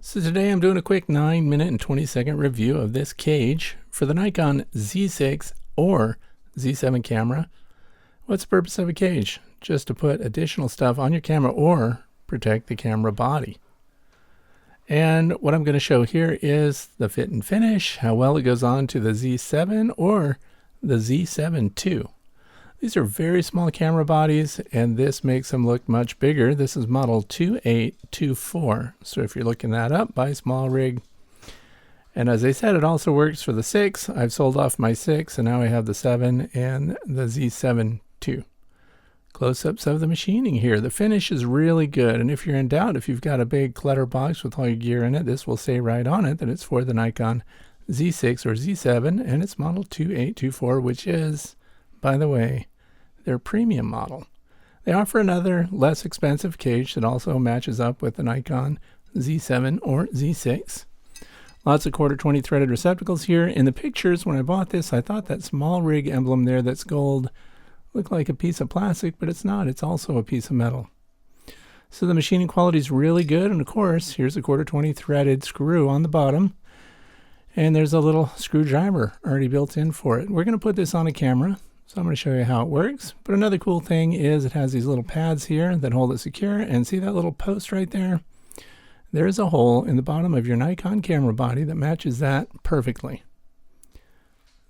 So today I'm doing a quick 9-minute and 20-second review of this cage for the Nikon Z6 or Z7 camera. What's the purpose of a cage? Just to put additional stuff on your camera or protect the camera body. And what I'm going to show here is the fit and finish, how well it goes on to the Z7 or the Z7 II. These are very small camera bodies, and this makes them look much bigger. This is model 2824. So if you're looking that up, buy SmallRig. And as I said, it also works for the 6. I've sold off my 6, and now I have the 7 and the Z7 II. Close-ups of the machining here. The finish is really good, and if you're in doubt, if you've got a big clutter box with all your gear in it, this will say right on it that it's for the Nikon Z6 or Z7, and it's model 2824, which is, by the way, their premium model. They offer another less expensive cage that also matches up with the Nikon Z7 or Z6. Lots of 1/4 threaded receptacles here. In the pictures when I bought this, I thought that SmallRig emblem there that's gold looked like a piece of plastic, but it's not. It's also a piece of metal. So the machining quality is really good, and of course here's a 1/4 threaded screw on the bottom, and there's a little screwdriver already built in for it. We're going to put this on a camera. So I'm going to show you how it works. But another cool thing is it has these little pads here that hold it secure. And see that little post right there? There is a hole in the bottom of your Nikon camera body that matches that perfectly.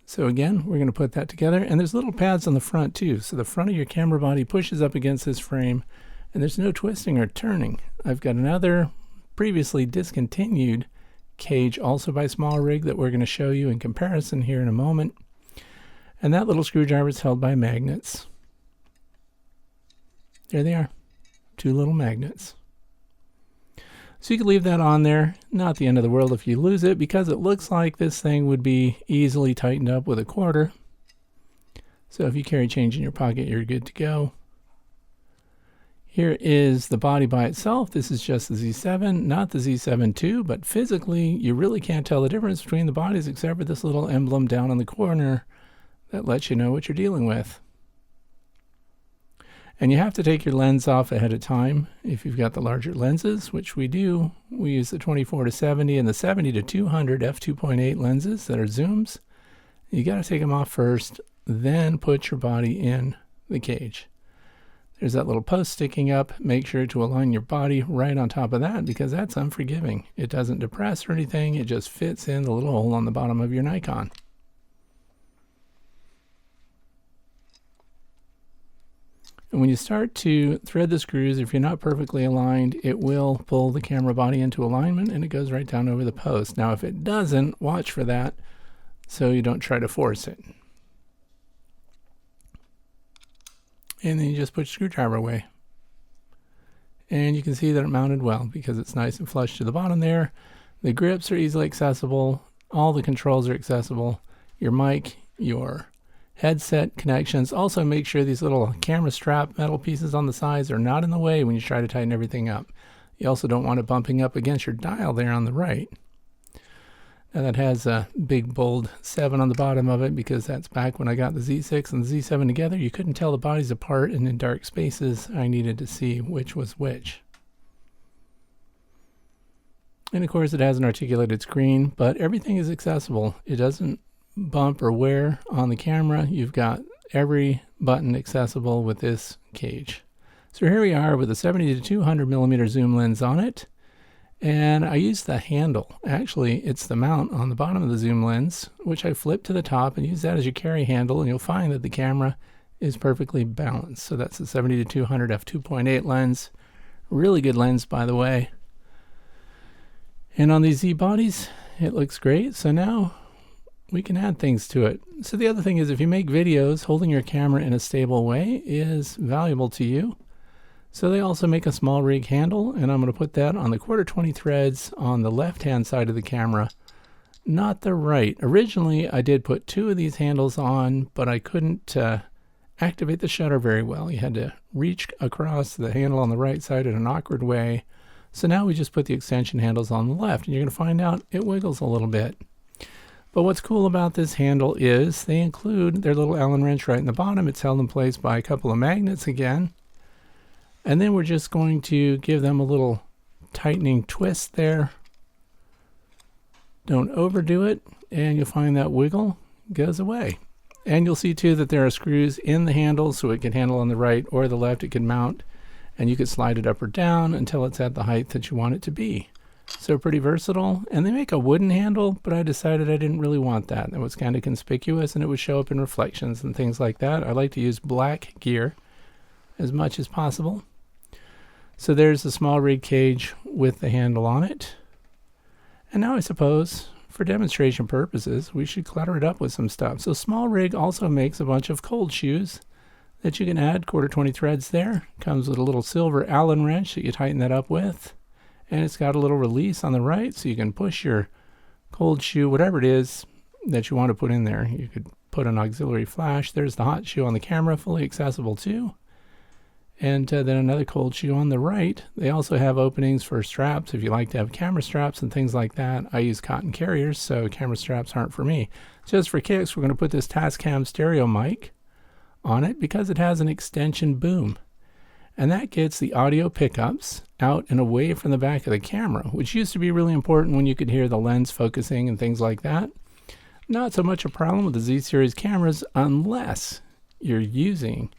So again, we're going to put that together. And there's little pads on the front too. So the front of your camera body pushes up against this frame, and there's no twisting or turning. I've got another previously discontinued cage also by SmallRig that we're going to show you in comparison here in a moment. And that little screwdriver is held by magnets. There they are, 2 little magnets. So you can leave that on there. Not the end of the world if you lose it, because it looks like this thing would be easily tightened up with a 1/4. So if you carry change in your pocket, you're good to go. Here is the body by itself. This is just the Z7, not the Z7 II, but physically you really can't tell the difference between the bodies except for this little emblem down in the corner that lets you know what you're dealing with. And you have to take your lens off ahead of time if you've got the larger lenses, which we do. We use the 24-70 and the 70-200 f2.8 lenses that are zooms. You got to take them off first, then put your body in the cage. There's that little post sticking up. Make sure to align your body right on top of that, because that's unforgiving. It doesn't depress or anything. It just fits in the little hole on the bottom of your Nikon. And when you start to thread the screws, if you're not perfectly aligned, it will pull the camera body into alignment, and it goes right down over the post. Now, if it doesn't, watch for that so you don't try to force it. And then you just put your screwdriver away. And you can see that it mounted well because it's nice and flush to the bottom there. The grips are easily accessible. All the controls are accessible. Your mic, your headset connections. Also make sure these little camera strap metal pieces on the sides are not in the way when you try to tighten everything up. You also don't want it bumping up against your dial there on the right. Now that has a big bold 7 on the bottom of it because that's back when I got the Z6 and the Z7 together. You couldn't tell the bodies apart, and in dark spaces I needed to see which was which. And of course it has an articulated screen, but everything is accessible. It doesn't bump or wear on the camera. You've got every button accessible with this cage. So here we are with a 70-200 millimeter zoom lens on it, and I use the handle. Actually, it's the mount on the bottom of the zoom lens, which I flip to the top and use that as your carry handle, and you'll find that the camera is perfectly balanced. So that's the 70-200 f2.8 lens. Really good lens, by the way. And on these Z bodies, it looks great. So now we can add things to it. So the other thing is, if you make videos, holding your camera in a stable way is valuable to you. So they also make a SmallRig handle, and I'm going to put that on the 1/4 threads on the left-hand side of the camera, not the right. Originally, I did put 2 of these handles on, but I couldn't activate the shutter very well. You had to reach across the handle on the right side in an awkward way. So now we just put the extension handles on the left, and you're going to find out it wiggles a little bit. But what's cool about this handle is they include their little Allen wrench right in the bottom. It's held in place by a couple of magnets again. And then we're just going to give them a little tightening twist there Don't overdo it, and you'll find that wiggle goes away. And you'll see too that there are screws in the handle, so it can handle on the right or the left. It can mount, and you can slide it up or down until it's at the height that you want it to be. So pretty versatile. And they make a wooden handle, but I decided I didn't really want that. That was kind of conspicuous, and it would show up in reflections and things like that. I like to use black gear as much as possible. So there's the small rig cage with the handle on it. And now I suppose, for demonstration purposes, we should clutter it up with some stuff. So Small Rig also makes a bunch of cold shoes that you can add, 1/4 threads there. Comes with a little silver Allen wrench that you tighten that up with. And it's got a little release on the right, so you can push your cold shoe, whatever it is that you want to put in there. You could put an auxiliary flash. There's the hot shoe on the camera, fully accessible too. And then another cold shoe on the right. They also have openings for straps if you like to have camera straps and things like that. I use cotton carriers, so camera straps aren't for me. Just for kicks, we're going to put this Tascam stereo mic on it because it has an extension boom. And that gets the audio pickups out and away from the back of the camera, which used to be really important when you could hear the lens focusing and things like that. Not so much a problem with the Z-Series cameras unless you're using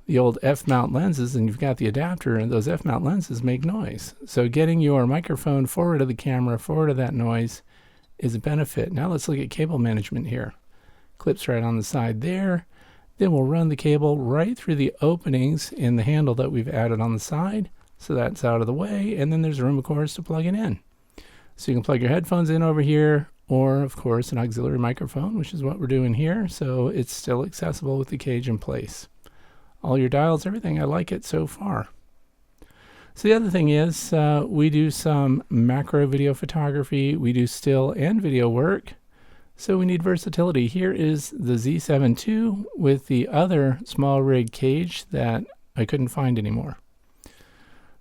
the old F-mount lenses and you've got the adapter, and those F-mount lenses make noise. So getting your microphone forward of the camera, forward of that noise, is a benefit. Now let's look at cable management here. Clips right on the side there. Then we'll run the cable right through the openings in the handle that we've added on the side. So that's out of the way. And then there's room, of course, to plug it in. So you can plug your headphones in over here, or of course an auxiliary microphone, which is what we're doing here. So it's still accessible with the cage in place. All your dials, everything, I like it so far. So the other thing is we do some macro video photography. We do still and video work. So we need versatility. Here is the Z7 II with the other small rig cage that I couldn't find anymore.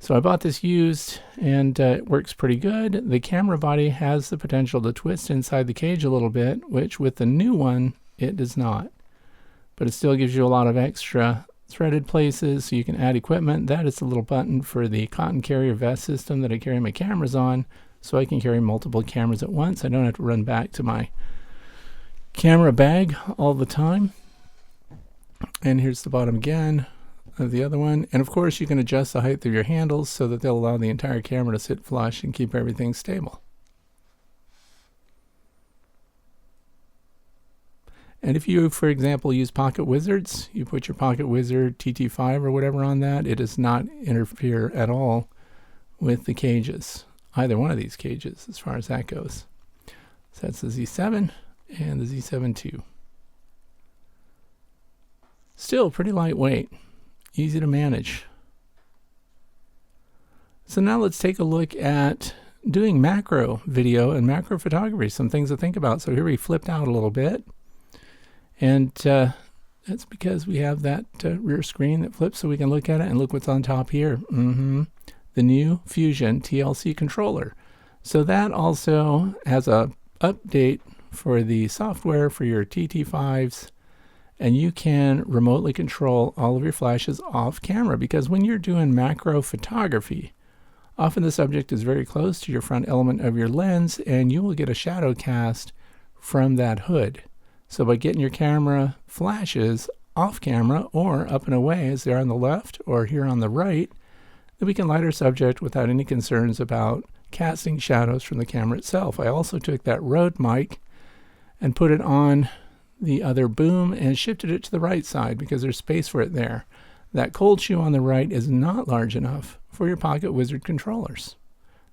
So I bought this used, and it works pretty good. The camera body has the potential to twist inside the cage a little bit, which with the new one, it does not. But it still gives you a lot of extra threaded places so you can add equipment. That is the little button for the cotton carrier vest system that I carry my cameras on, so I can carry multiple cameras at once. I don't have to run back to my camera bag all the time. And here's the bottom again of the other one. And of course you can adjust the height of your handles so that they'll allow the entire camera to sit flush and keep everything stable. And if you, for example, use Pocket Wizards, you put your Pocket Wizard TT5 or whatever on that, it does not interfere at all with the cages, either one of these cages as far as that goes. So that's the Z7 and the Z7 II. Still pretty lightweight, easy to manage. So now let's take a look at doing macro video and macro photography, some things to think about. So here we flipped out a little bit. And that's because we have that rear screen that flips so we can look at it, and look what's on top here. The new Fusion TLC controller. So that also has a update for the software for your TT5s, and you can remotely control all of your flashes off camera, because when you're doing macro photography, often the subject is very close to your front element of your lens, and you will get a shadow cast from that hood. So by getting your camera flashes off camera or up and away as they're on the left or here on the right, then we can light our subject without any concerns about casting shadows from the camera itself. I also took that Rode mic and put it on the other boom and shifted it to the right side because there's space for it there. That cold shoe on the right is not large enough for your Pocket Wizard controllers.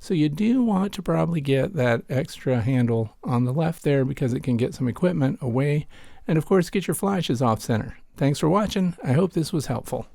So you do want to probably get that extra handle on the left there because it can get some equipment away, and of course get your flashes off center. Thanks for watching. I hope this was helpful.